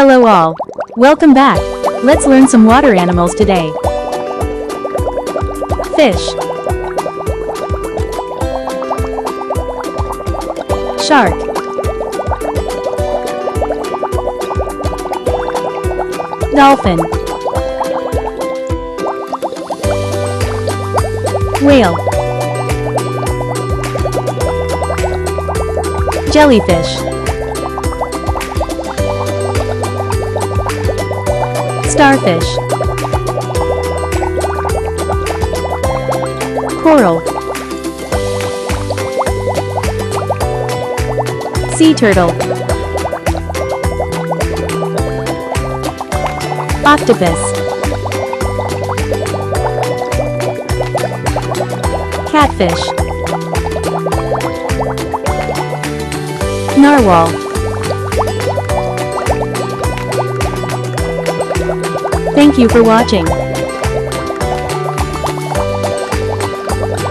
Hello all. Welcome back. Let's learn some water animals today. Fish. Shark. Dolphin. Whale. Jellyfish. Starfish. Coral. Sea turtle. Octopus. Catfish. Narwhal. Thank you for watching.